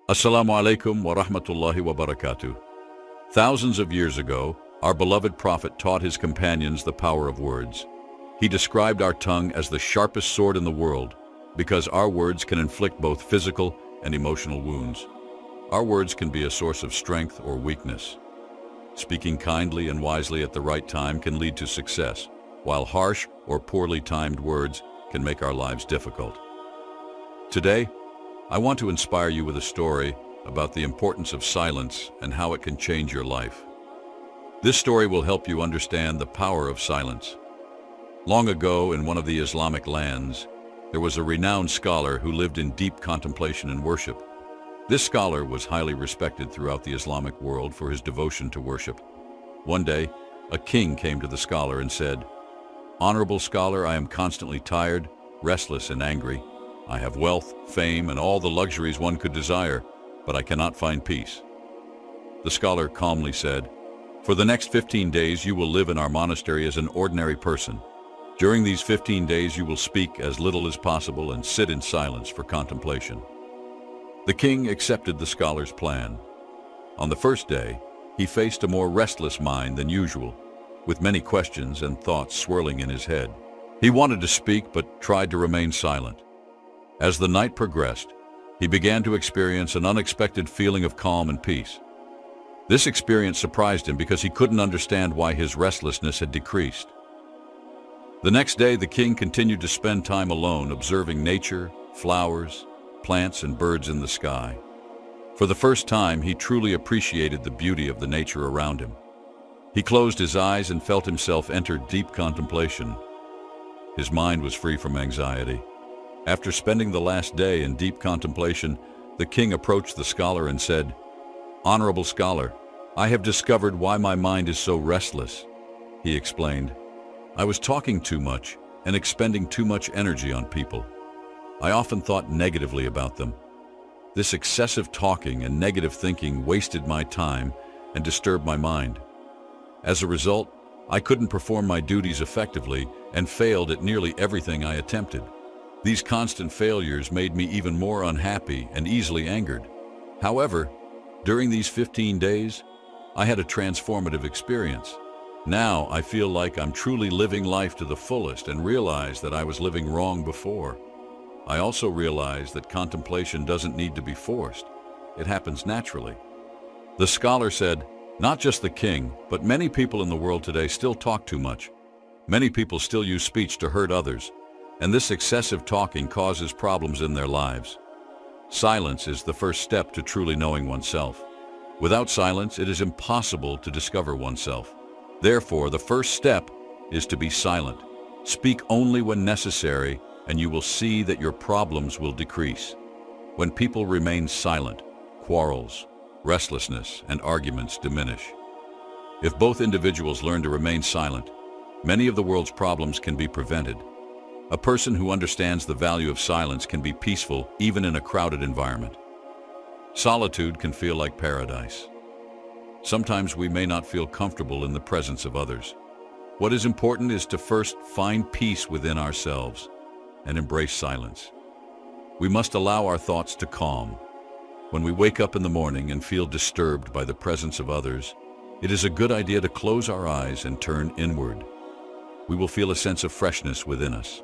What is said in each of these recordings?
Assalamu alaikum wa rahmatullahi wa barakatuh. Thousands of years ago, our beloved Prophet taught his companions the power of words. He described our tongue as the sharpest sword in the world because our words can inflict both physical and emotional wounds. Our words can be a source of strength or weakness. Speaking kindly and wisely at the right time can lead to success, while harsh or poorly timed words can make our lives difficult. Today, I want to inspire you with a story about the importance of silence and how it can change your life. This story will help you understand the power of silence. Long ago, in one of the Islamic lands, there was a renowned scholar who lived in deep contemplation and worship. This scholar was highly respected throughout the Islamic world for his devotion to worship. One day, a king came to the scholar and said, "Honorable scholar, I am constantly tired, restless, and angry. I have wealth, fame, and all the luxuries one could desire, but I cannot find peace." The scholar calmly said, "For the next 15 days you will live in our monastery as an ordinary person. During these 15 days you will speak as little as possible and sit in silence for contemplation." The king accepted the scholar's plan. On the first day, he faced a more restless mind than usual, with many questions and thoughts swirling in his head. He wanted to speak but tried to remain silent. As the night progressed, he began to experience an unexpected feeling of calm and peace. This experience surprised him because he couldn't understand why his restlessness had decreased. The next day, the king continued to spend time alone, observing nature, flowers, plants, and birds in the sky. For the first time, he truly appreciated the beauty of the nature around him. He closed his eyes and felt himself enter deep contemplation. His mind was free from anxiety. After spending the last day in deep contemplation, the king approached the scholar and said, "Honorable scholar, I have discovered why my mind is so restless." He explained, "I was talking too much and expending too much energy on people. I often thought negatively about them. This excessive talking and negative thinking wasted my time and disturbed my mind. As a result, I couldn't perform my duties effectively and failed at nearly everything I attempted. These constant failures made me even more unhappy and easily angered. However, during these 15 days, I had a transformative experience. Now I feel like I'm truly living life to the fullest and realize that I was living wrong before. I also realize that contemplation doesn't need to be forced. It happens naturally." The scholar said, "Not just the king, but many people in the world today still talk too much. Many people still use speech to hurt others, and this excessive talking causes problems in their lives. Silence is the first step to truly knowing oneself. Without silence, it is impossible to discover oneself. Therefore, the first step is to be silent. Speak only when necessary, and you will see that your problems will decrease. When people remain silent, quarrels, restlessness, and arguments diminish. If both individuals learn to remain silent, many of the world's problems can be prevented. A person who understands the value of silence can be peaceful even in a crowded environment. Solitude can feel like paradise. Sometimes we may not feel comfortable in the presence of others. What is important is to first find peace within ourselves and embrace silence. We must allow our thoughts to calm. When we wake up in the morning and feel disturbed by the presence of others, it is a good idea to close our eyes and turn inward. We will feel a sense of freshness within us.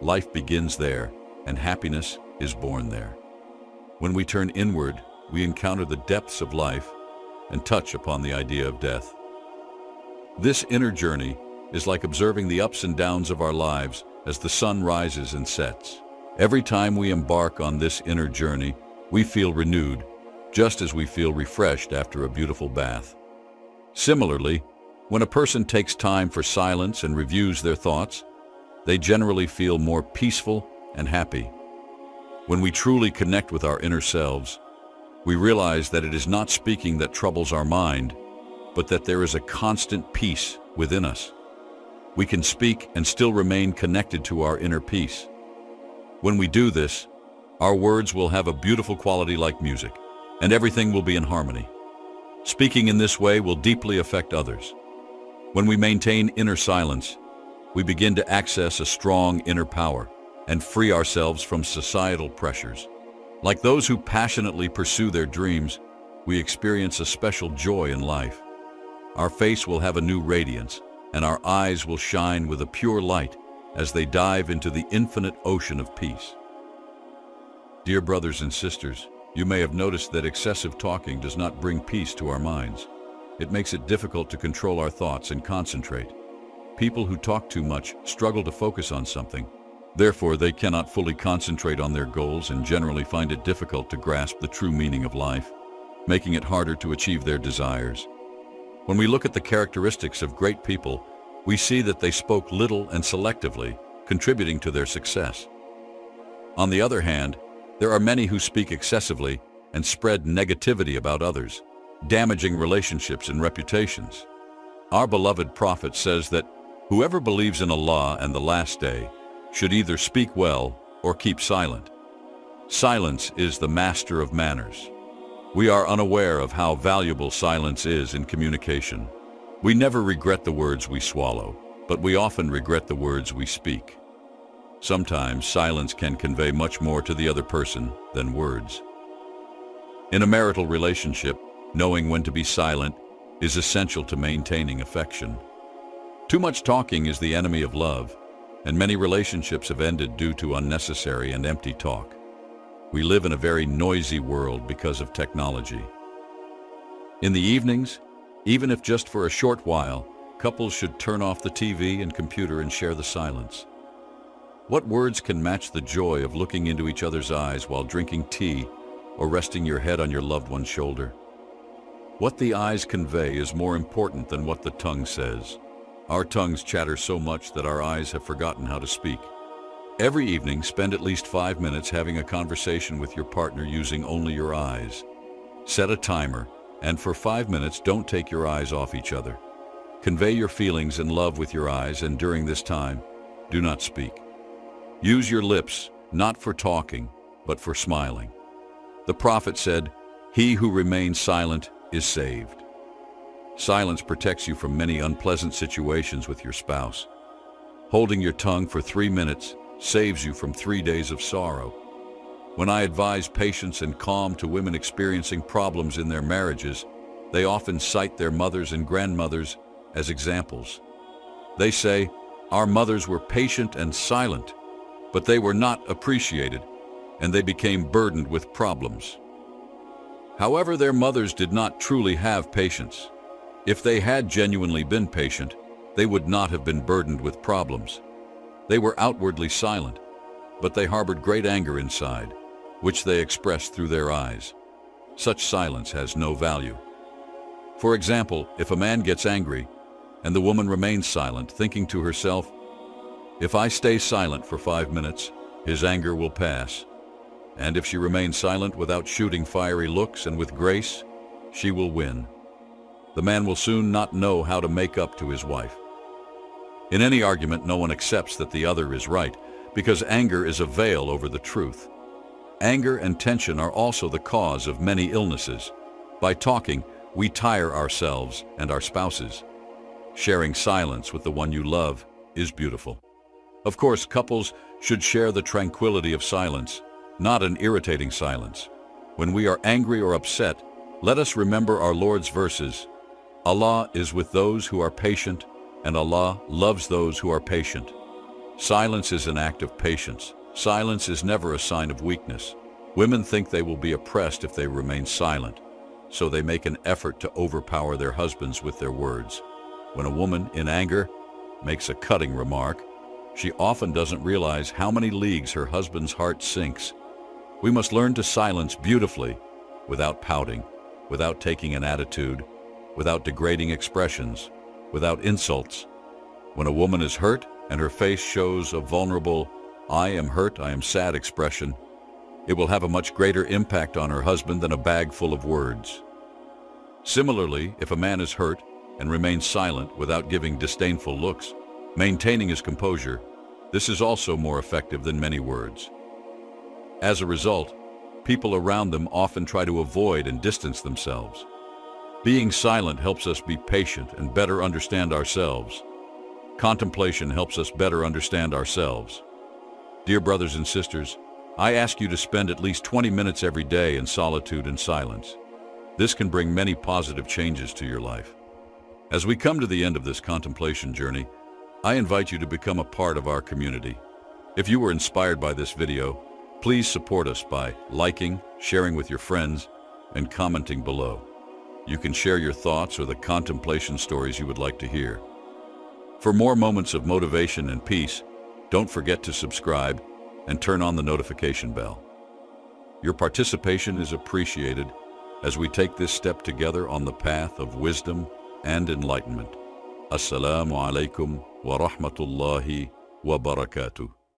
Life begins there, and happiness is born there. When we turn inward, we encounter the depths of life and touch upon the idea of death. This inner journey is like observing the ups and downs of our lives as the sun rises and sets. Every time we embark on this inner journey, we feel renewed, just as we feel refreshed after a beautiful bath. Similarly, when a person takes time for silence and reviews their thoughts, they generally feel more peaceful and happy. When we truly connect with our inner selves, we realize that it is not speaking that troubles our mind, but that there is a constant peace within us. We can speak and still remain connected to our inner peace. When we do this, our words will have a beautiful quality like music, and everything will be in harmony. Speaking in this way will deeply affect others. When we maintain inner silence, we begin to access a strong inner power and free ourselves from societal pressures. Like those who passionately pursue their dreams, we experience a special joy in life. Our face will have a new radiance, and our eyes will shine with a pure light as they dive into the infinite ocean of peace. Dear brothers and sisters, you may have noticed that excessive talking does not bring peace to our minds. It makes it difficult to control our thoughts and concentrate. People who talk too much struggle to focus on something. Therefore, they cannot fully concentrate on their goals and generally find it difficult to grasp the true meaning of life, making it harder to achieve their desires. When we look at the characteristics of great people, we see that they spoke little and selectively, contributing to their success. On the other hand, there are many who speak excessively and spread negativity about others, damaging relationships and reputations. Our beloved prophet says that whoever believes in Allah and the last day should either speak well or keep silent. Silence is the master of manners. We are unaware of how valuable silence is in communication. We never regret the words we swallow, but we often regret the words we speak. Sometimes silence can convey much more to the other person than words. In a marital relationship, knowing when to be silent is essential to maintaining affection. Too much talking is the enemy of love, and many relationships have ended due to unnecessary and empty talk. We live in a very noisy world because of technology. In the evenings, even if just for a short while, couples should turn off the TV and computer and share the silence. What words can match the joy of looking into each other's eyes while drinking tea or resting your head on your loved one's shoulder? What the eyes convey is more important than what the tongue says. Our tongues chatter so much that our eyes have forgotten how to speak. Every evening, spend at least 5 minutes having a conversation with your partner using only your eyes. Set a timer, and for 5 minutes, don't take your eyes off each other. Convey your feelings and love with your eyes, and during this time, do not speak. Use your lips, not for talking, but for smiling. The prophet said, "He who remains silent is saved." Silence protects you from many unpleasant situations with your spouse. Holding your tongue for 3 minutes saves you from 3 days of sorrow. When I advise patience and calm to women experiencing problems in their marriages, they often cite their mothers and grandmothers as examples. They say, "Our mothers were patient and silent, but they were not appreciated, and they became burdened with problems." However, their mothers did not truly have patience. If they had genuinely been patient, they would not have been burdened with problems. They were outwardly silent, but they harbored great anger inside, which they expressed through their eyes. Such silence has no value. For example, if a man gets angry and the woman remains silent, thinking to herself, "If I stay silent for 5 minutes, his anger will pass." And if she remains silent without shooting fiery looks and with grace, she will win. The man will soon not know how to make up to his wife. In any argument, no one accepts that the other is right, because anger is a veil over the truth. Anger and tension are also the cause of many illnesses. By talking, we tire ourselves and our spouses. Sharing silence with the one you love is beautiful. Of course, couples should share the tranquility of silence, not an irritating silence. When we are angry or upset, let us remember our Lord's verses. Allah is with those who are patient, and Allah loves those who are patient. Silence is an act of patience. Silence is never a sign of weakness. Women think they will be oppressed if they remain silent, so they make an effort to overpower their husbands with their words. When a woman, in anger, makes a cutting remark, she often doesn't realize how many leagues her husband's heart sinks. We must learn to silence beautifully, without pouting, without taking an attitude, without degrading expressions, without insults. When a woman is hurt and her face shows a vulnerable, "I am hurt, I am sad" expression, it will have a much greater impact on her husband than a bag full of words. Similarly, if a man is hurt and remains silent without giving disdainful looks, maintaining his composure, this is also more effective than many words. As a result, people around them often try to avoid and distance themselves. Being silent helps us be patient and better understand ourselves. Contemplation helps us better understand ourselves. Dear brothers and sisters, I ask you to spend at least 20 minutes every day in solitude and silence. This can bring many positive changes to your life. As we come to the end of this contemplation journey, I invite you to become a part of our community. If you were inspired by this video, please support us by liking, sharing with your friends, and commenting below. You can share your thoughts or the contemplation stories you would like to hear. For more moments of motivation and peace, don't forget to subscribe and turn on the notification bell. Your participation is appreciated as we take this step together on the path of wisdom and enlightenment. Assalamu alaikum wa rahmatullahi wa barakatuh.